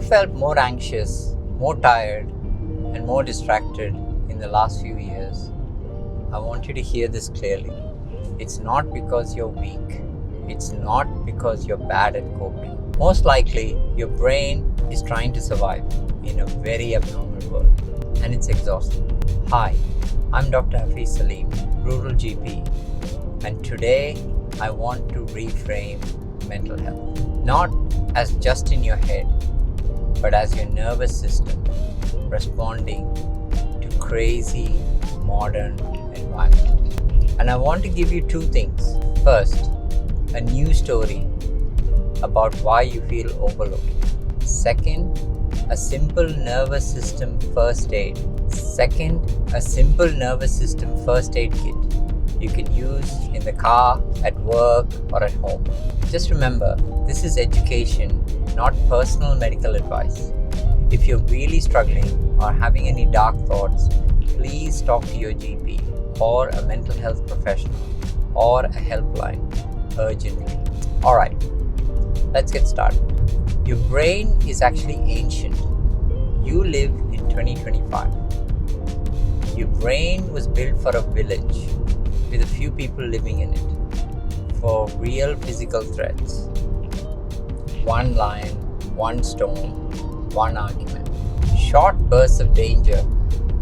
felt more anxious, more tired, and more distracted in the last few years, I want you to hear this clearly. It's not because you're weak. It's not because you're bad at coping. Most likely, your brain is trying to survive in a very abnormal world, and it's exhausting. Hi, I'm Dr. Hafees, rural GP, and today I want to reframe mental health. Not as just in your head, but as your nervous system responding to crazy modern environment. And I want to give you two things. First, a new story about why you feel overloaded. Second, a simple nervous system first aid. A simple nervous system first aid kit you can use in the car, at work, or at home. Just remember, this is education, not personal medical advice. If you're really struggling or having any dark thoughts, please talk to your GP or a mental health professional or a helpline urgently. Alright, let's get started. Your brain is actually ancient. You live in 2025. Your brain was built for a village with a few people living in it, for real physical threats. One lion, one storm, one argument. Short bursts of danger,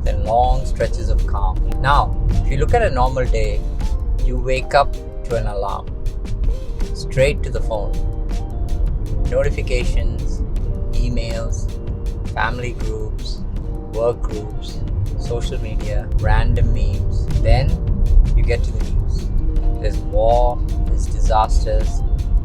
then long stretches of calm. Now, if you look at a normal day, you wake up to an alarm, straight to the phone. Notifications, emails, family groups, work groups, social media, random memes. Then you get to the news. There's war, there's disasters,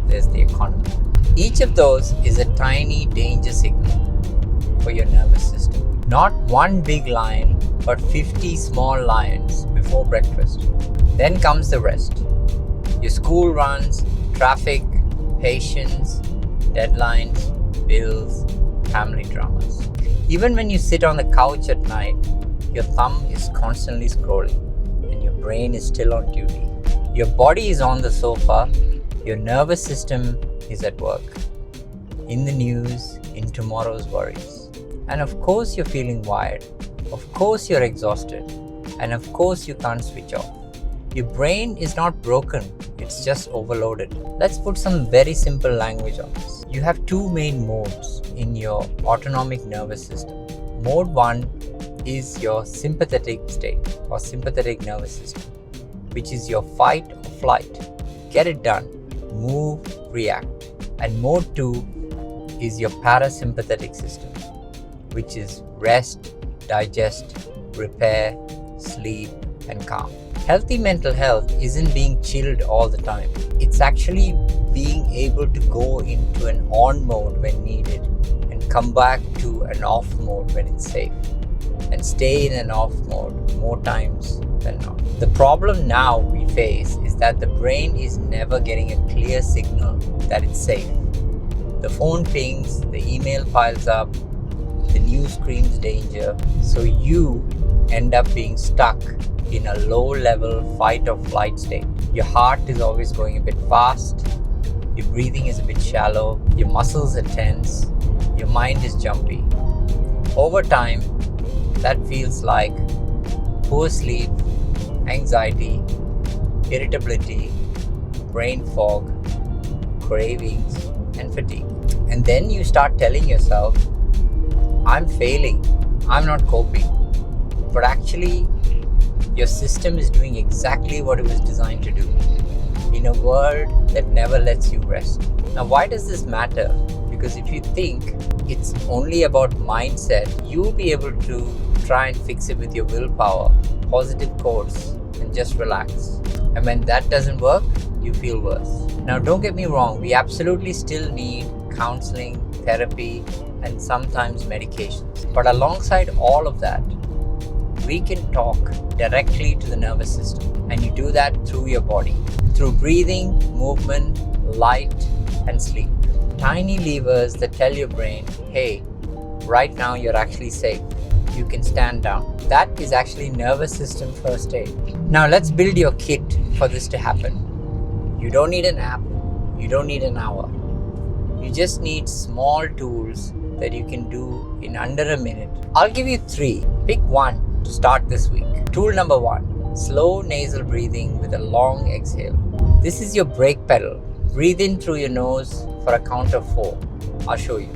there's the economy. Each of those is a tiny danger signal for your nervous system. Not one big lion, but 50 small lions before breakfast. Then comes the rest. Your school runs, traffic, patience, deadlines, bills, family dramas. Even when you sit on the couch at night, your thumb is constantly scrolling and your brain is still on duty. Your body is on the sofa, your nervous system is at work, in the news, in tomorrow's worries. And of course you're feeling wired, of course you're exhausted, and of course you can't switch off. Your brain is not broken, it's just overloaded. Let's put some very simple language on this. You have two main modes in your autonomic nervous system. Mode 1 is your sympathetic state or sympathetic nervous system, which is your fight or flight. Get it done, move, react. And mode 2 is your parasympathetic system, which is rest, digest, repair, sleep, and calm. Healthy mental health isn't being chilled all the time. It's actually being able to go into an on mode when needed and come back to an off mode when it's safe, and stay in an off mode more times than not. The problem now we face is that the brain is never getting a clear signal that it's safe. The phone pings, the email piles up, the news screams danger, so you end up being stuck in a low-level fight or flight state. Your heart is always going a bit fast, your breathing is a bit shallow, your muscles are tense, your mind is jumpy. Over time, that feels like poor sleep, anxiety, irritability, brain fog, cravings, and fatigue. And then you start telling yourself, I'm failing, I'm not coping. But actually, your system is doing exactly what it was designed to do in a world that never lets you rest. Now, why does this matter? Because if you think it's only about mindset, you'll be able to try and fix it with your willpower, positive quotes, and just relax. And when that doesn't work, you feel worse. Now, don't get me wrong, we absolutely still need counseling, therapy, and sometimes medications. But alongside all of that, we can talk directly to the nervous system, and you do that through your body, through breathing, movement, light, and sleep. Tiny levers that tell your brain, hey, right now you're actually safe. You can stand down. That is actually nervous system first aid. Now let's build your kit for this to happen. You don't need an app. You don't need an hour. You just need small tools that you can do in under a minute. I'll give you 3. Pick one to start this week. Tool number 1, slow nasal breathing with a long exhale. This is your brake pedal. Breathe in through your nose for a count of 4. I'll show you.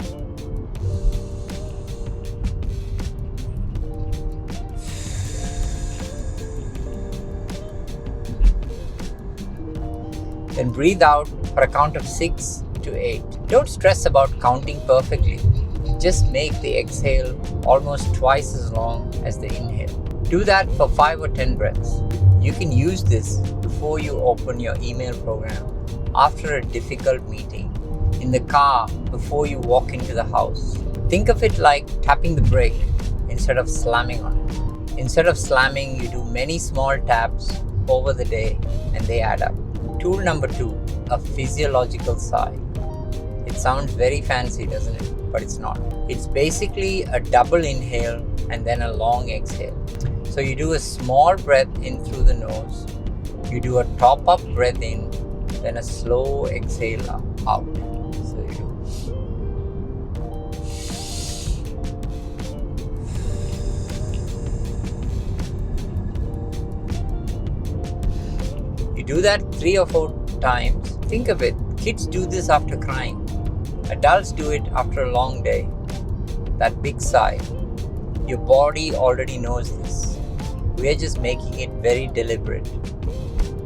Then breathe out for a count of 6 to 8. Don't stress about counting perfectly. Just make the exhale almost twice as long as the inhale. Do that for 5 or 10 breaths. You can use this before you open your email program, after a difficult meeting, in the car before you walk into the house. Think of it like tapping the brake instead of slamming on it. Instead of slamming, you do many small taps over the day and they add up. Tool number 2, a physiological sigh. It sounds very fancy, doesn't it? But it's not. It's basically a double inhale and then a long exhale. So you do a small breath in through the nose, you do a top-up breath in, then a slow exhale out. So you do that 3 or 4 times. Think of it, kids do this after crying. Adults do it after a long day. That big sigh. Your body already knows this. We are just making it very deliberate.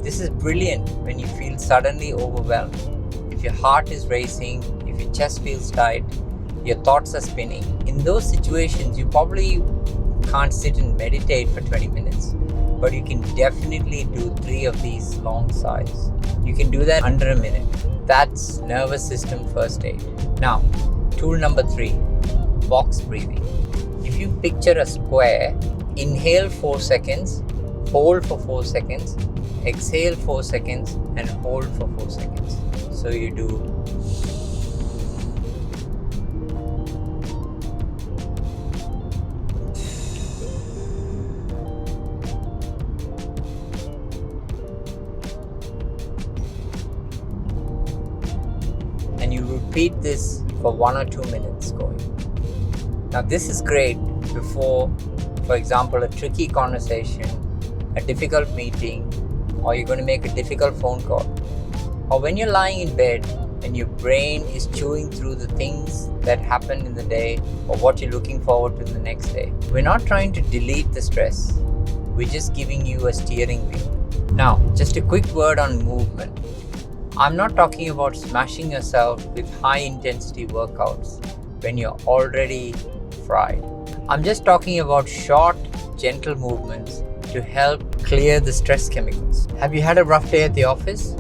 This is brilliant when you feel suddenly overwhelmed. If your heart is racing, if your chest feels tight, your thoughts are spinning. In those situations, you probably can't sit and meditate for 20 minutes. But you can definitely do 3 of these long sighs. You can do that under a minute. That's nervous system first aid. Now, tool number 3, box breathing. If you picture a square, inhale 4 seconds, hold for 4 seconds, exhale 4 seconds, and hold for 4 seconds. So you do and you repeat this for 1 or 2 minutes going. Now this is great before, for example, a tricky conversation, a difficult meeting, or you're going to make a difficult phone call. Or when you're lying in bed and your brain is chewing through the things that happened in the day or what you're looking forward to the next day. We're not trying to delete the stress. We're just giving you a steering wheel. Now, just a quick word on movement. I'm not talking about smashing yourself with high intensity workouts when you're already fried. I'm just talking about short, gentle movements to help clear the stress chemicals. Have you had a rough day at the office?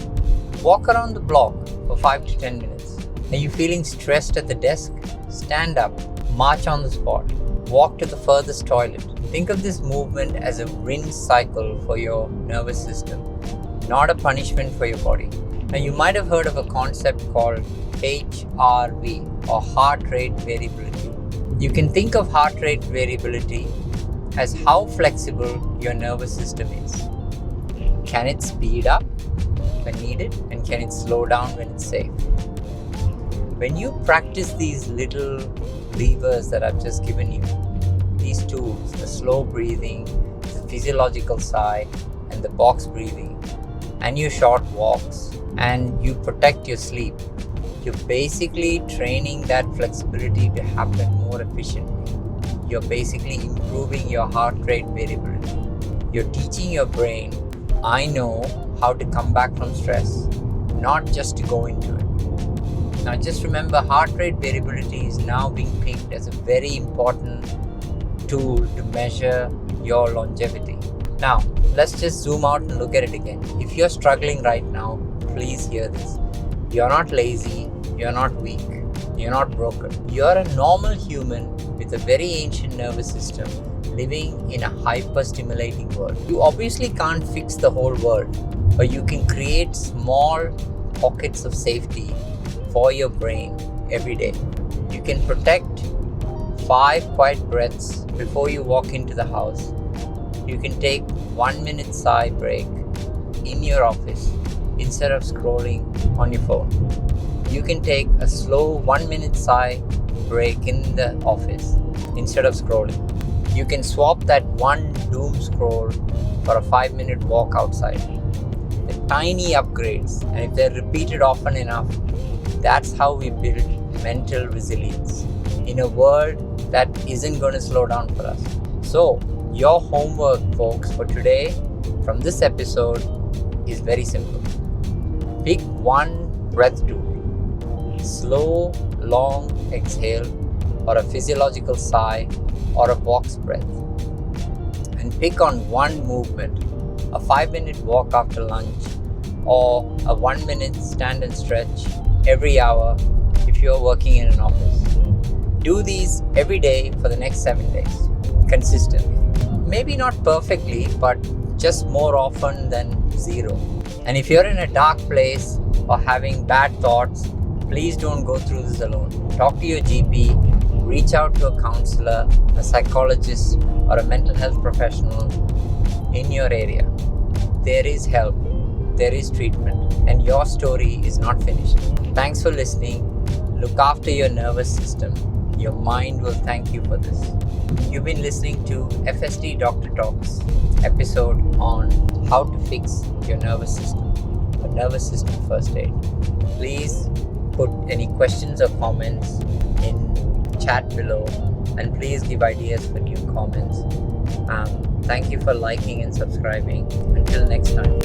Walk around the block for 5 to 10 minutes. Are you feeling stressed at the desk? Stand up, march on the spot, walk to the furthest toilet. Think of this movement as a rinse cycle for your nervous system, not a punishment for your body. Now you might have heard of a concept called HRV, or heart rate variability. You can think of heart rate variability as how flexible your nervous system is. Can it speed up when needed, and can it slow down when it's safe? When you practice these little levers that I've just given you, these tools, the slow breathing, the physiological sigh, and the box breathing, and your short walks, and you protect your sleep, you're basically training that flexibility to happen more efficiently. You're basically improving your heart rate variability. You're teaching your brain, I know how to come back from stress, not just to go into it. Now just remember, heart rate variability is now being picked as a very important tool to measure your longevity. Now, let's just zoom out and look at it again. If you're struggling right now, please hear this. You're not lazy, you're not weak, you're not broken. You're a normal human with a very ancient nervous system living in a hyper-stimulating world. You obviously can't fix the whole world, but you can create small pockets of safety for your brain every day. You can protect 5 quiet breaths before you walk into the house. You can take 1 minute sigh break in your office instead of scrolling on your phone. You can take a slow 1 minute sigh break in the office instead of scrolling. You can swap that one doom scroll for a 5-minute walk outside. The tiny upgrades, and if they're repeated often enough, that's how we build mental resilience in a world that isn't going to slow down for us. So, your homework, folks, for today from this episode is very simple. Pick one breath tool, slow, long exhale, or a physiological sigh, or a box breath. And pick on one movement, a 5-minute walk after lunch, or a 1-minute stand and stretch every hour if you're working in an office. Do these every day for the next 7 days, consistently. Maybe not perfectly, but just more often than zero. And if you're in a dark place or having bad thoughts, please don't go through this alone. Talk to your GP, reach out to a counselor, a psychologist, or a mental health professional in your area. There is help, there is treatment, and your story is not finished. Thanks for listening. Look after your nervous system. Your mind will thank you for this. You've been listening to FSD Doctor Talks episode on how to fix your nervous system, a nervous system first aid. Please put any questions or comments in chat below, and please give ideas for new comments. Thank you for liking and subscribing. Until next time.